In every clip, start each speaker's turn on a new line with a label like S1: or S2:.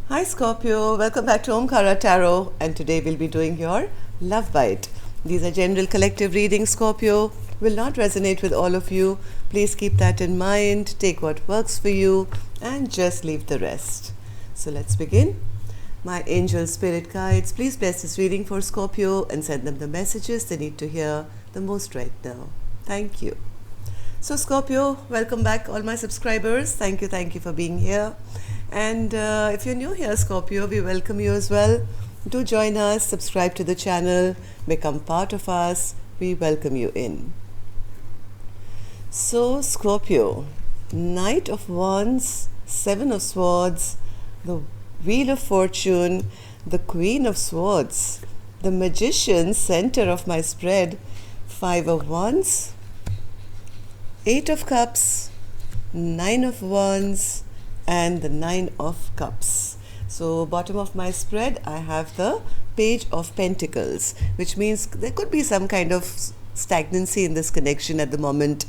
S1: Hi Scorpio, welcome back to Omkara Tarot, and today we'll be doing your Love Bite. These are general collective readings, Scorpio. Will not resonate with all of you. Please keep that in mind, take what works for you, and just leave the rest. So let's begin. My angel spirit guides, please bless this reading for Scorpio and send them the messages they need to hear the most right now. Thank you. So Scorpio, welcome back all my subscribers. Thank you for being here. And if you're new here, Scorpio, we welcome you as well. Do join us, subscribe to the channel, become part of us. We welcome you in. So Scorpio, Knight of Wands, Seven of Swords, the Wheel of Fortune, the Queen of Swords, the Magician, center of my spread, Five of Wands, Eight of Cups, Nine of Wands, and the Nine of Cups. So bottom of my spread, I have the Page of Pentacles, which means there could be some kind of stagnancy in this connection at the moment,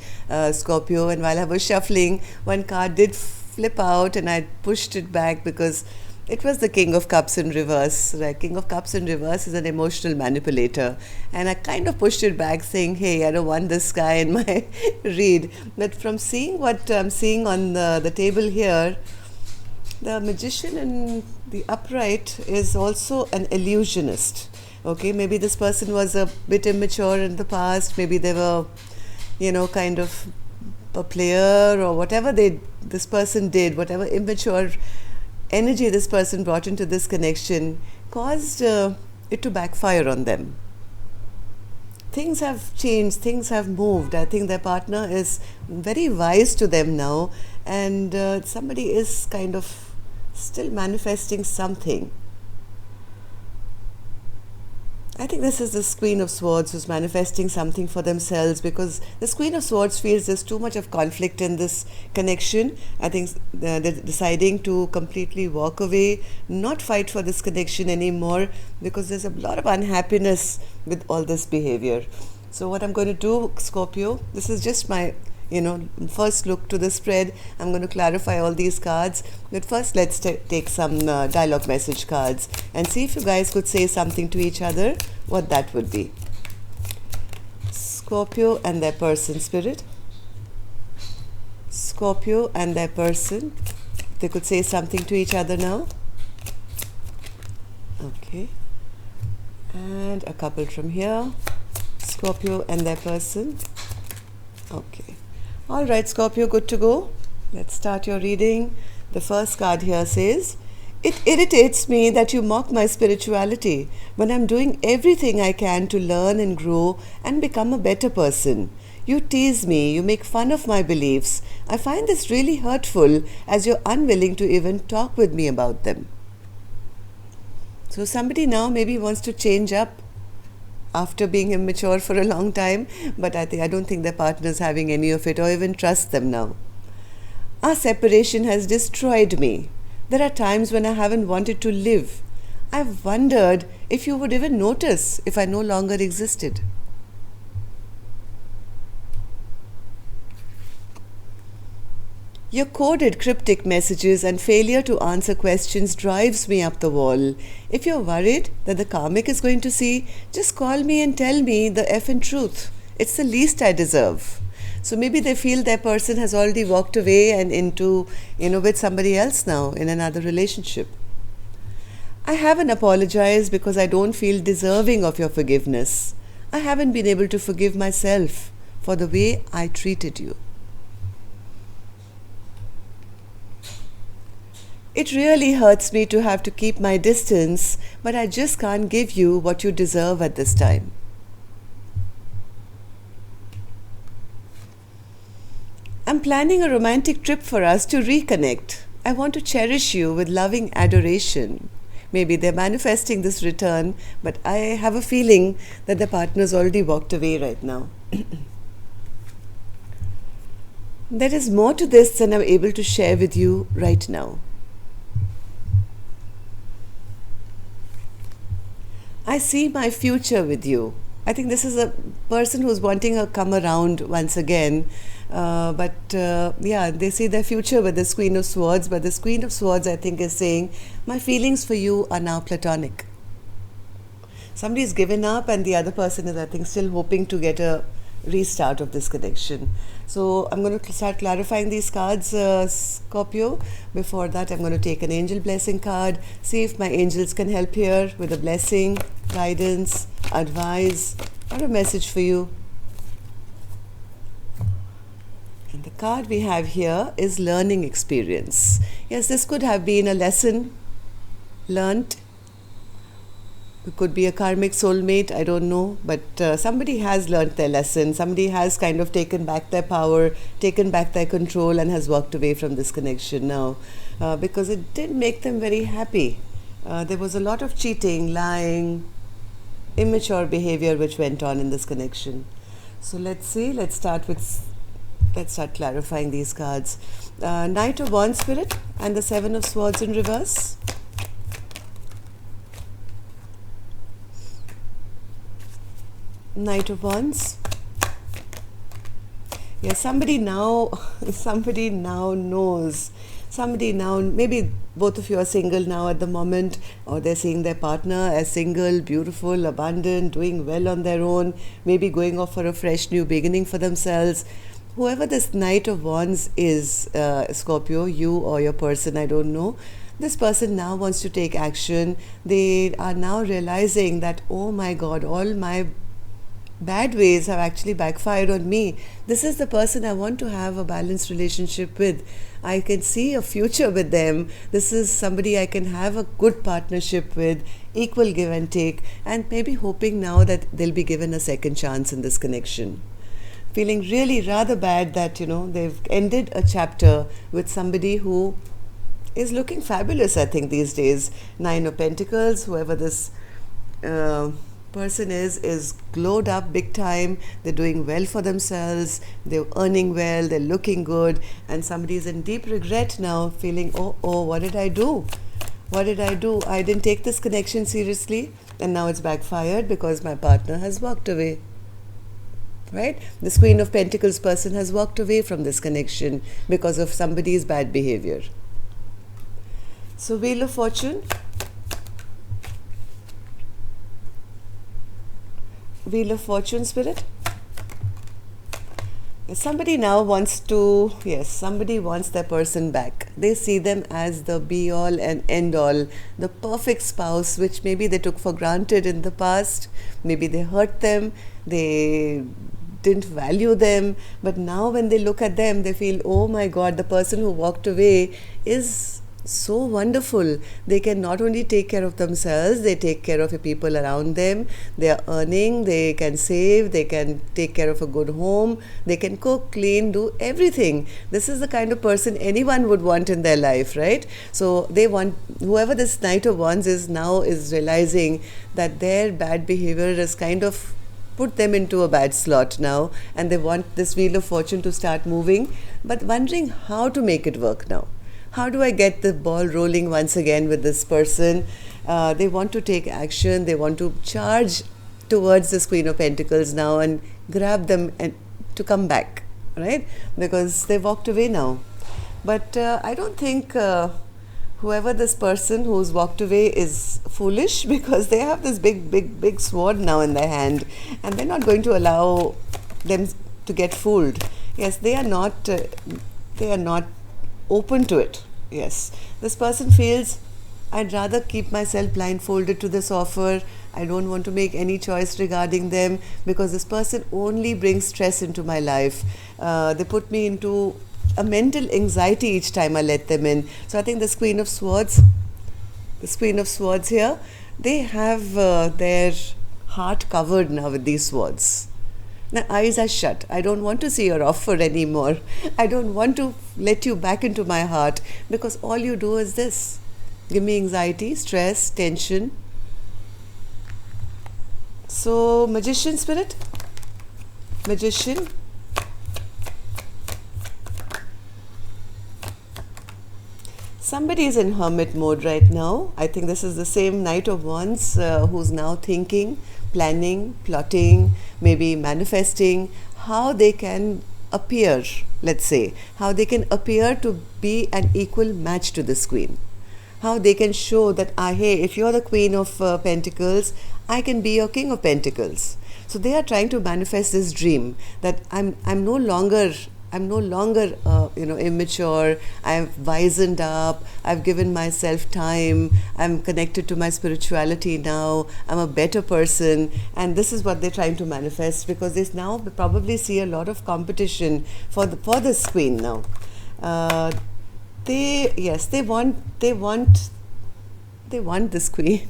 S1: Scorpio. And while I was shuffling, one card did flip out and I pushed it back because it was the King of Cups in reverse. Right? King of Cups in reverse is an emotional manipulator. And I kind of pushed it back saying, hey, I don't want this guy in my read. But from seeing what I'm seeing on the table here, the Magician in the upright is also an illusionist. Okay, maybe this person was a bit immature in the past. Maybe they were, kind of a player or whatever this person did, whatever immature energy this person brought into this connection caused it to backfire on them. Things have changed, things have moved. I think their partner is very wise to them now, and somebody is kind of still manifesting something. I think this is this Queen of Swords who's manifesting something for themselves, because this Queen of Swords feels there's too much of conflict in this connection. I think they're deciding to completely walk away, not fight for this connection anymore, because there's a lot of unhappiness with all this behavior. So what I'm going to do, Scorpio, this is just my first look to the spread. I'm going to clarify all these cards, but first let's take some dialogue message cards and see if you guys could say something to each other, what that would be. Scorpio and their person, spirit. Scorpio and their person, they could say something to each other now. Okay, and a couple from here. Scorpio and their person. Okay. All right, Scorpio, good to go. Let's start your reading. The first card here says, it irritates me that you mock my spirituality when I'm doing everything I can to learn and grow and become a better person. You tease me, you make fun of my beliefs. I find this really hurtful as you're unwilling to even talk with me about them. So somebody now maybe wants to change up after being immature for a long time, but I don't think their partner is having any of it or even trust them now. Our separation has destroyed me. There are times when I haven't wanted to live. I've wondered if you would even notice if I no longer existed. Your coded cryptic messages and failure to answer questions drives me up the wall. If you're worried that the karmic is going to see, just call me and tell me the effing truth. It's the least I deserve. So maybe they feel their person has already walked away and into, with somebody else now in another relationship. I haven't apologized because I don't feel deserving of your forgiveness. I haven't been able to forgive myself for the way I treated you. It really hurts me to have to keep my distance, but I just can't give you what you deserve at this time. I'm planning a romantic trip for us to reconnect. I want to cherish you with loving adoration. Maybe they're manifesting this return, but I have a feeling that the partner's already walked away right now. There is more to this than I'm able to share with you right now. I see my future with you. I think this is a person who's wanting a come around once again, But they see their future with this Queen of Swords. But this Queen of Swords, I think, is saying, my feelings for you are now platonic. Somebody's given up, and the other person is, I think, still hoping to get a restart of this connection. So I'm going to start clarifying these cards, Scorpio. Before that, I'm going to take an angel blessing card, see if my angels can help here with a blessing, guidance, advice, or a message for you. And the card we have here is learning experience. Yes, this could have been a lesson learnt. It could be a karmic soulmate, I don't know, but somebody has learnt their lesson. Somebody has kind of taken back their power, taken back their control, and has walked away from this connection now because it didn't make them very happy. There was a lot of cheating, lying, immature behavior which went on in this connection. So let's see, let's start clarifying these cards. Knight of Wands, Spirit, and the Seven of Swords in reverse. Knight of Wands. Yeah, somebody now knows. Somebody now, maybe both of you are single now at the moment, or they're seeing their partner as single, beautiful, abundant, doing well on their own, maybe going off for a fresh new beginning for themselves. Whoever this Knight of Wands is, Scorpio, you or your person, I don't know, this person now wants to take action. They are now realizing that, oh my God, all my bad ways have actually backfired on me. This is the person I want to have a balanced relationship with. I can see a future with them. This is somebody I can have a good partnership with, equal give and take, and maybe hoping now that they'll be given a second chance in this connection. Feeling really rather bad that, they've ended a chapter with somebody who is looking fabulous, I think, these days. Nine of Pentacles, whoever this person is glowed up big time. They're doing well for themselves, they're earning well, they're looking good, and somebody's in deep regret now, feeling, oh, what did I do? I didn't take this connection seriously, and now it's backfired because my partner has walked away. Right? This Queen of Pentacles person has walked away from this connection because of somebody's bad behavior. So Wheel of Fortune. Wheel of Fortune, Spirit. Somebody now wants somebody wants their person back. They see them as the be all and end all, the perfect spouse, which maybe they took for granted in the past. Maybe they hurt them, they didn't value them, but now when they look at them, they feel, oh my God, the person who walked away is so wonderful. They can not only take care of themselves, they take care of the people around them. They are earning, they can save, they can take care of a good home, they can cook, clean, do everything. This is the kind of person anyone would want in their life, right? So they want, whoever this Knight of Wands is now is realizing that their bad behavior has kind of put them into a bad slot now, and they want this Wheel of Fortune to start moving, but wondering how to make it work now. How do I get the ball rolling once again with this person? They want to take action. They want to charge towards this Queen of Pentacles now and grab them and to come back, right? Because they walked away now. But I don't think whoever this person who's walked away is foolish, because they have this big sword now in their hand, and they're not going to allow them to get fooled. Yes, they are not open to it. Yes, this person feels, I'd rather keep myself blindfolded to this offer. I don't want to make any choice regarding them, because this person only brings stress into my life. They put me into a mental anxiety each time I let them in. So I think this Queen of Swords here, they have their heart covered now with these swords. Now, eyes are shut. I don't want to see your offer anymore. I don't want to let you back into my heart, because all you do is this. Give me anxiety, stress, tension. So, Magician, Spirit. Magician. Somebody is in hermit mode right now. I think this is the same Knight of Wands who's now thinking, planning, plotting, maybe manifesting how they can appear, let's say, how they can appear to be an equal match to this queen. How they can show that, hey, if you're the queen of pentacles, I can be your king of pentacles. So they are trying to manifest this dream that I'm no longer immature. I've wizened up. I've given myself time. I'm connected to my spirituality now. I'm a better person. And this is what they're trying to manifest, because they now probably see a lot of competition for this queen now. They want this queen.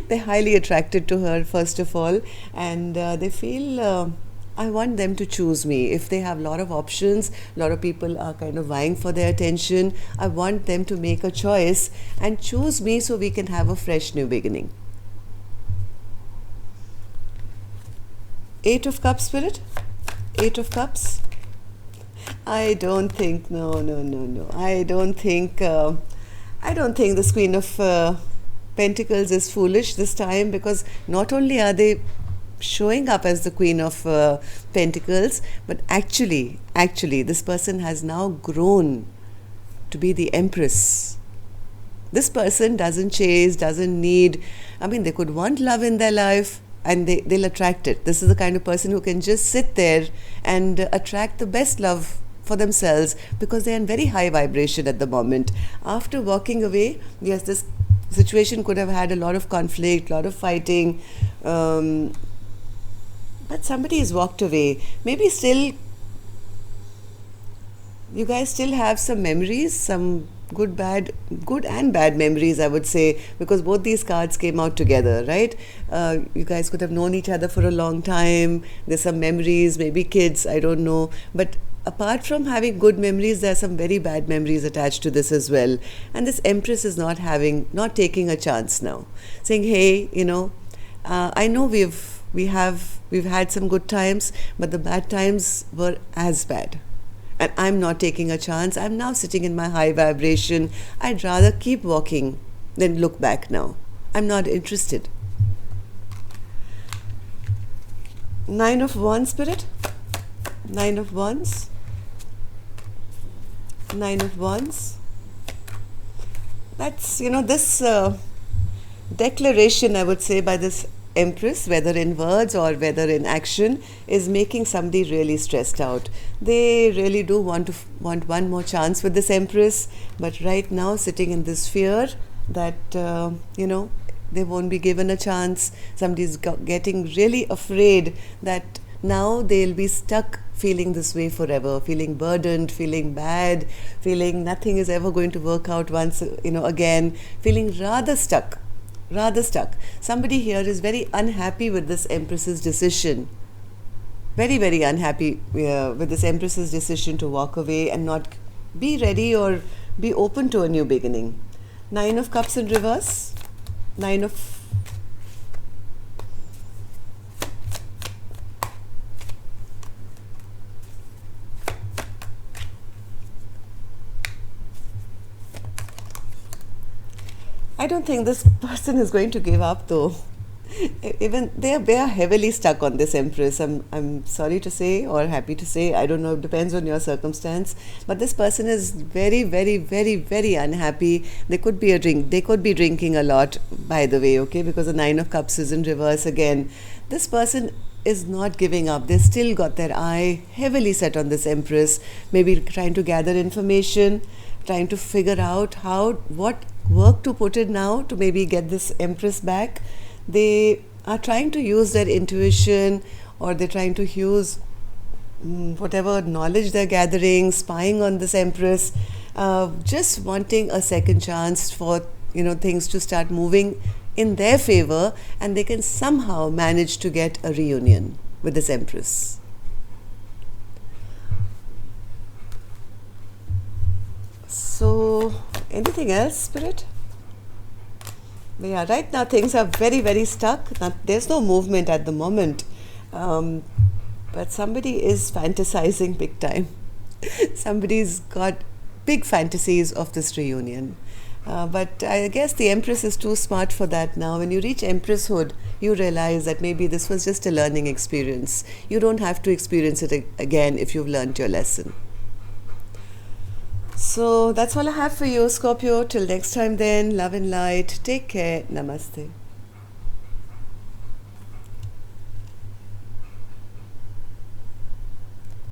S1: They're highly attracted to her, first of all, and they feel, I want them to choose me. If they have a lot of options, a lot of people are kind of vying for their attention, I want them to make a choice and choose me so we can have a fresh new beginning. Eight of Cups, Spirit? Eight of Cups? I don't think, no. I don't think this Queen of Pentacles is foolish this time, because not only are they showing up as the Queen of Pentacles, but actually this person has now grown to be the Empress. This person doesn't chase, doesn't need, they could want love in their life and they'll attract it. This is the kind of person who can just sit there and attract the best love for themselves, because they're in very high vibration at the moment. After walking away, yes, this situation could have had a lot of conflict, a lot of fighting, but somebody has walked away. Maybe still you guys still have some memories, some good and bad memories, I would say, because both these cards came out together, right? You guys could have known each other for a long time. There's some memories, maybe kids, I don't know, but apart from having good memories, there are some very bad memories attached to this as well. And this Empress is not taking a chance now, saying, hey, I know we've had some good times, but the bad times were as bad, and I'm not taking a chance. I'm now sitting in my high vibration. I'd rather keep walking than look back now. I'm not interested. Nine of Wands, Spirit? Nine of Wands? Nine of Wands? That's, this declaration, I would say, by this Empress, whether in words or whether in action, is making somebody really stressed out. They really do want one more chance with this Empress, but right now sitting in this fear that, they won't be given a chance. Somebody's getting really afraid that now they'll be stuck feeling this way forever, feeling burdened, feeling bad, feeling nothing is ever going to work out once, again, feeling rather stuck. Somebody here is very unhappy with this Empress's decision. Very, very unhappy with this Empress's decision to walk away and not be ready or be open to a new beginning. Nine of Cups in reverse. I don't think this person is going to give up, though. Even they are heavily stuck on this Empress. I'm sorry to say, or happy to say, I don't know, it depends on your circumstance, but this person is very, very, very, very unhappy. They could be drinking a lot, by the way, okay, because the Nine of Cups is in reverse again. This person is not giving up. They still got their eye heavily set on this Empress, maybe trying to gather information, trying to figure out what work to put in now to maybe get this Empress back. They are trying to use their intuition, or they're trying to use whatever knowledge they're gathering, spying on this Empress, just wanting a second chance for things to start moving in their favor, and they can somehow manage to get a reunion with this Empress. So, anything else, Spirit? Yeah, right now things are very, very stuck. There's no movement at the moment. But somebody is fantasizing big time. Somebody's got big fantasies of this reunion. But I guess the Empress is too smart for that now. When you reach Empresshood, you realize that maybe this was just a learning experience. You don't have to experience it again if you've learned your lesson. So that's all I have for you, Scorpio. Till next time then, love and light. Take care. Namaste.